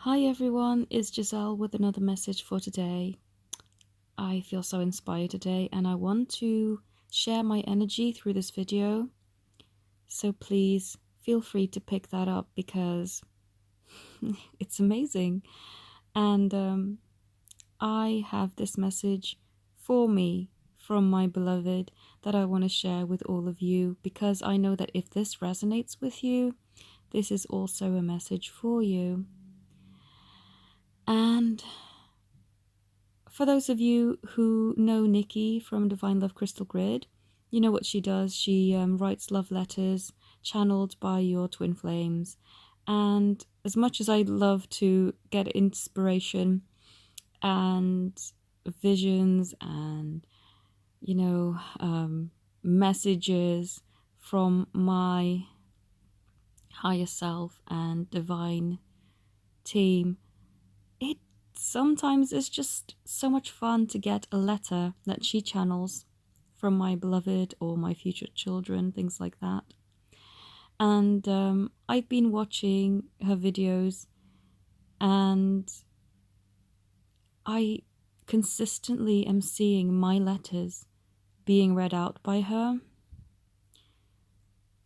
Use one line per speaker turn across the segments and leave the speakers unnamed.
Hi everyone, it's Giselle with another message for today. I feel so inspired today and I want to share my energy through this video. So please feel free to pick that up because it's amazing. And I have this message for me from my beloved that I want to share with all of you because I know that if this resonates with you, this is also a message for you. And for those of you who know Nikki from Divine Love Crystal Grid, you know what she does. She writes love letters channeled by your twin flames. And as much as I love to get inspiration and visions and, messages from my higher self and divine team, it sometimes is just so much fun to get a letter that she channels from my beloved or my future children, things like that. And I've been watching her videos and I consistently am seeing my letters being read out by her.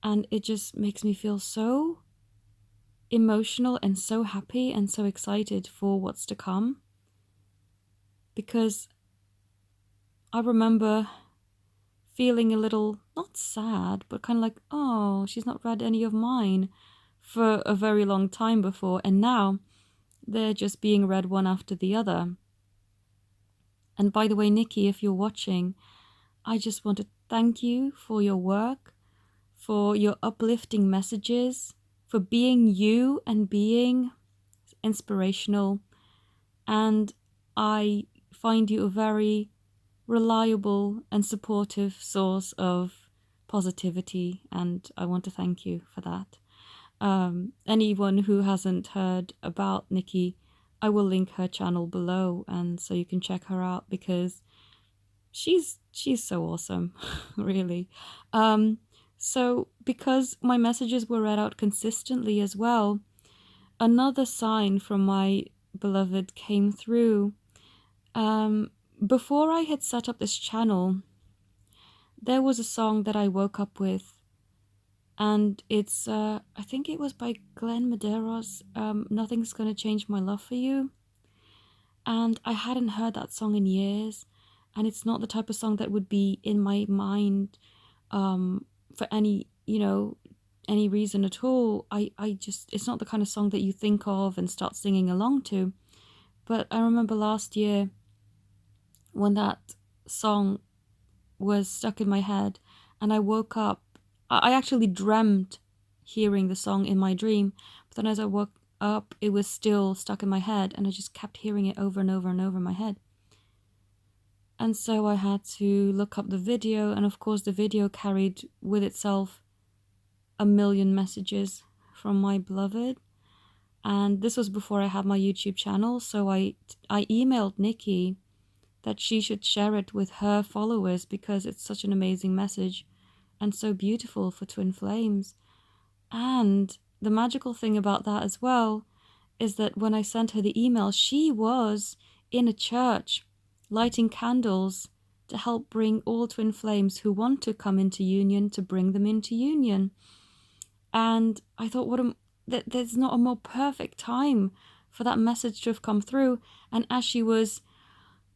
And it just makes me feel so emotional and so happy and so excited for what's to come. Because I remember feeling a little, not sad, but kind of like, oh, she's not read any of mine for a very long time before. And now they're just being read one after the other. And by the way, Nikki, if you're watching, I just want to thank you for your work, for your uplifting messages, for being you and being inspirational. And I find you a very reliable and supportive source of positivity, and I want to thank you for that. Anyone who hasn't heard about Nikki, I will link her channel below, and so you can check her out because she's so awesome, really. So because my messages were read out consistently as well, another sign from my beloved came through. Before I had set up this channel, there was a song that I woke up with, and it's I think it was by Glenn Medeiros, Nothing's Gonna Change My Love for You. And I hadn't heard that song in years, and it's not the type of song that would be in my mind for any, any reason at all. I just, it's not the kind of song that you think of and start singing along to. But I remember last year when that song was stuck in my head and I woke up. I actually dreamt hearing the song in my dream, but then as I woke up, it was still stuck in my head and I just kept hearing it over and over and over in my head. And so I had to look up the video, and of course the video carried with itself a million messages from my beloved. And this was before I had my YouTube channel, so I emailed Nikki that she should share it with her followers because it's such an amazing message and so beautiful for twin flames. And the magical thing about that as well is that when I sent her the email, she was in a church lighting candles to help bring all twin flames who want to come into union, to bring them into union. And I thought, there's not a more perfect time for that message to have come through. And as she was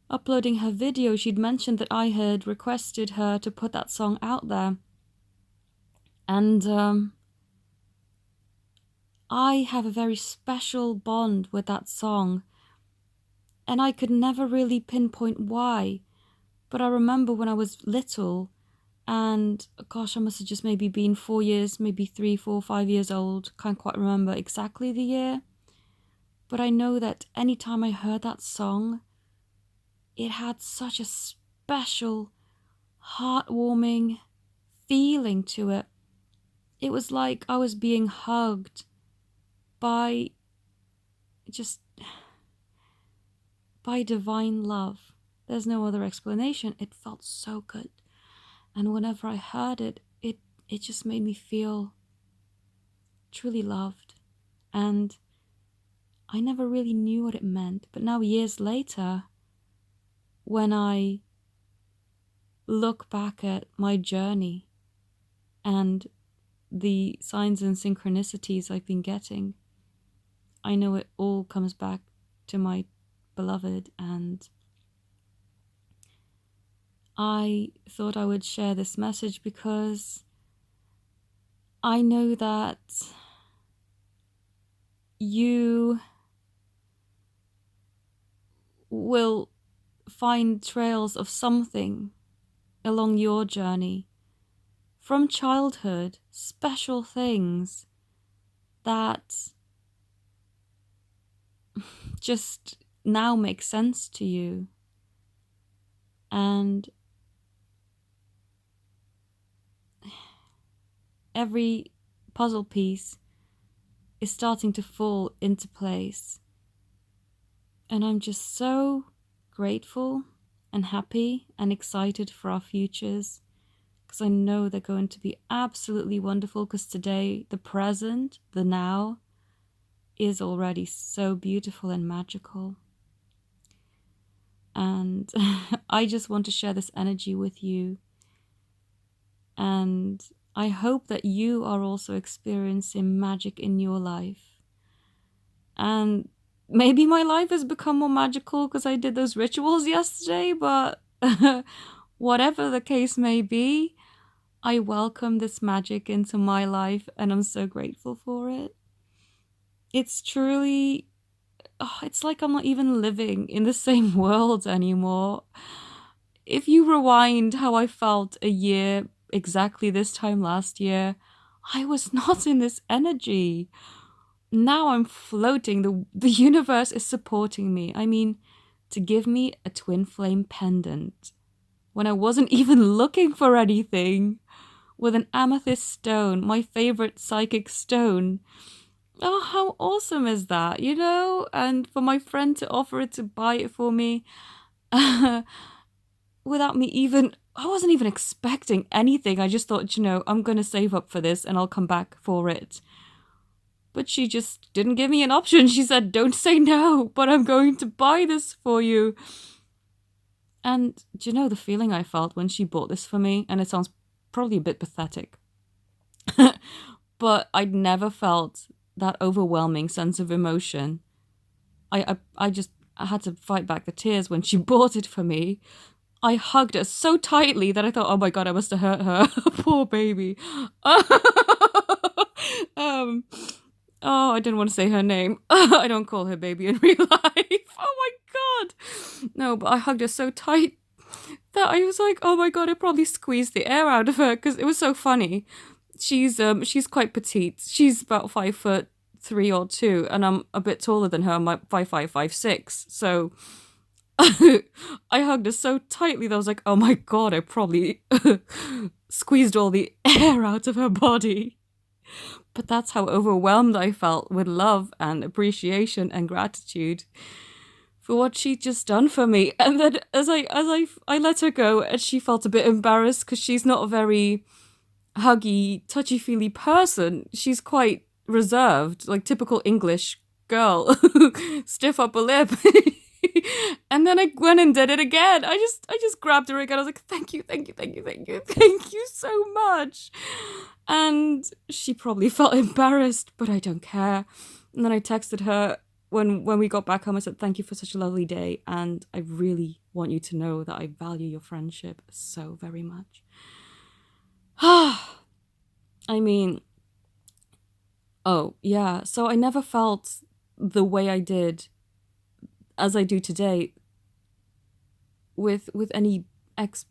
uploading her video, she'd mentioned that I had requested her to put that song out there. And I have a very special bond with that song. And I could never really pinpoint why. But I remember when I was little, and gosh, I must have just maybe been 4 years, maybe 3, 4, 5 years old. Can't quite remember exactly the year. But I know that anytime I heard that song, it had such a special, heartwarming feeling to it. It was like I was being hugged by just by divine love. There's no other explanation. It felt so good. And whenever I heard it, it just made me feel truly loved. And I never really knew what it meant. But now, years later, when I look back at my journey and the signs and synchronicities I've been getting, I know it all comes back to my beloved, and I thought I would share this message because I know that you will find trails of something along your journey from childhood, special things that just now make sense to you. And every puzzle piece is starting to fall into place. And I'm just so grateful and happy and excited for our futures, because I know they're going to be absolutely wonderful, because today, the present, the now, is already so beautiful and magical. And I just want to share this energy with you. And I hope that you are also experiencing magic in your life. And maybe my life has become more magical because I did those rituals yesterday, but whatever the case may be, I welcome this magic into my life and I'm so grateful for it. It's truly, it's like I'm not even living in the same world anymore. If you rewind how I felt a year exactly this time last year, I was not in this energy. Now I'm floating. The universe is supporting me. I mean, to give me a twin flame pendant when I wasn't even looking for anything, with an amethyst stone, my favorite psychic stone. Oh, how awesome is that, you know? And for my friend to offer it, to buy it for me, without me even, I wasn't even expecting anything. I just thought, I'm going to save up for this and I'll come back for it. But she just didn't give me an option. She said, don't say no, but I'm going to buy this for you. And do you know the feeling I felt when she bought this for me? And it sounds probably a bit pathetic. But I'd never felt that overwhelming sense of emotion. I had to fight back the tears when she bought it for me. I hugged her so tightly that I thought, oh my God, I must have hurt her. Poor baby. Oh, I didn't want to say her name. I don't call her baby in real life. Oh my God. No, but I hugged her so tight that I was like, oh my God, I probably squeezed the air out of her, because it was so funny. She's quite petite. She's about 5'3" or 2, and I'm a bit taller than her. I'm like 5'5", 5'6". So I hugged her so tightly that I was like, oh my God, I probably squeezed all the air out of her body. But that's how overwhelmed I felt with love and appreciation and gratitude for what she'd just done for me. And then as I let her go, and she felt a bit embarrassed because she's not a very huggy, touchy-feely person. She's quite reserved, like typical English girl, stiff upper lip. And then I went and did it again. I just grabbed her again. I was like, thank you so much. And she probably felt embarrassed, but I don't care. And then I texted her when we got back home. I said, thank you for such a lovely day, and I really want you to know that I value your friendship so very much. I mean, oh yeah, so I never felt the way I did, as I do today, with any ex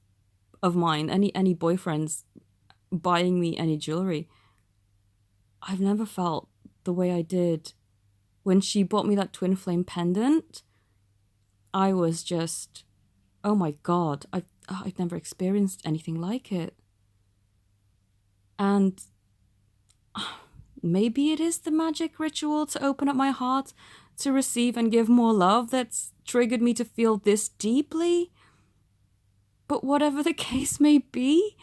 of mine, any boyfriends buying me any jewelry. I've never felt the way I did when she bought me that twin flame pendant. I was just, oh my God, I've never experienced anything like it. And maybe it is the magic ritual to open up my heart to receive and give more love that's triggered me to feel this deeply. But whatever the case may be,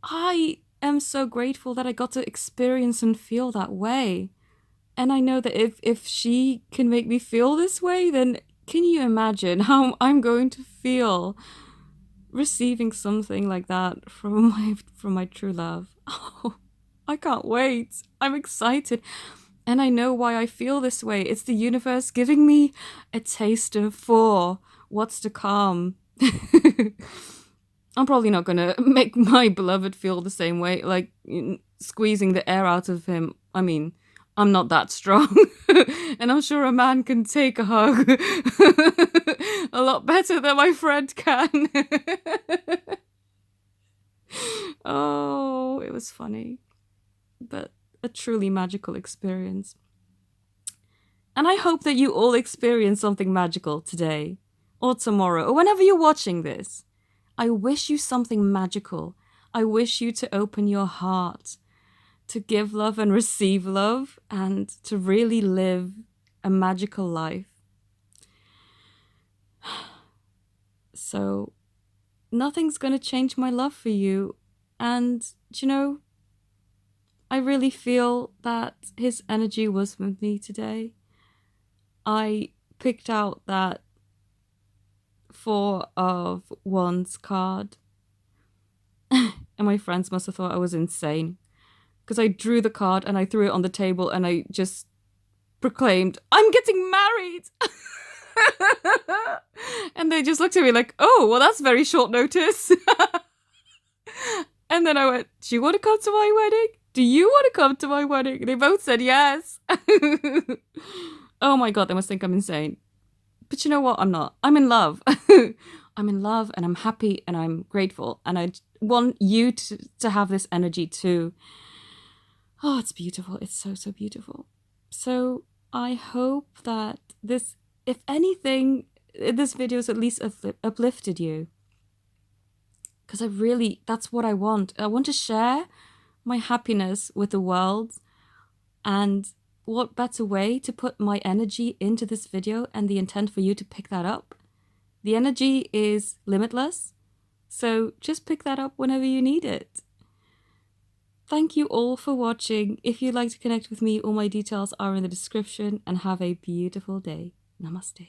I am so grateful that I got to experience and feel that way. And I know that if she can make me feel this way, then can you imagine how I'm going to feel receiving something like that from my true love? Oh, I can't wait. I'm excited. And I know why I feel this way. It's the universe giving me a taster for what's to come. I'm probably not gonna make my beloved feel the same way, like squeezing the air out of him. I mean, I'm not that strong, and I'm sure a man can take a hug a lot better than my friend can. Oh, it was funny, but a truly magical experience. And I hope that you all experience something magical today, or tomorrow, or whenever you're watching this. I wish you something magical. I wish you to open your heart, to give love and receive love, and to really live a magical life. So, nothing's gonna change my love for you. And, you know, I really feel that his energy was with me today. I picked out that Four of Wands card, and my friends must have thought I was insane because I drew the card and I threw it on the table and I just proclaimed, "I'm getting married!" And they just looked at me like, "Oh, well, that's very short notice." And then I went, "Do you want to come to my wedding? Do you want to come to my wedding?" They both said yes. Oh my God, they must think I'm insane. But you know what? I'm not. I'm in love. I'm in love and I'm happy and I'm grateful. And I want you to have this energy too. Oh, it's beautiful. It's so, so beautiful. So I hope that this, if anything, this video has at least uplifted you. Because that's what I want. I want to share my happiness with the world. And what better way to put my energy into this video and the intent for you to pick that up? The energy is limitless, so just pick that up whenever you need it. Thank you all for watching. If you'd like to connect with me, all my details are in the description, and have a beautiful day. Namaste.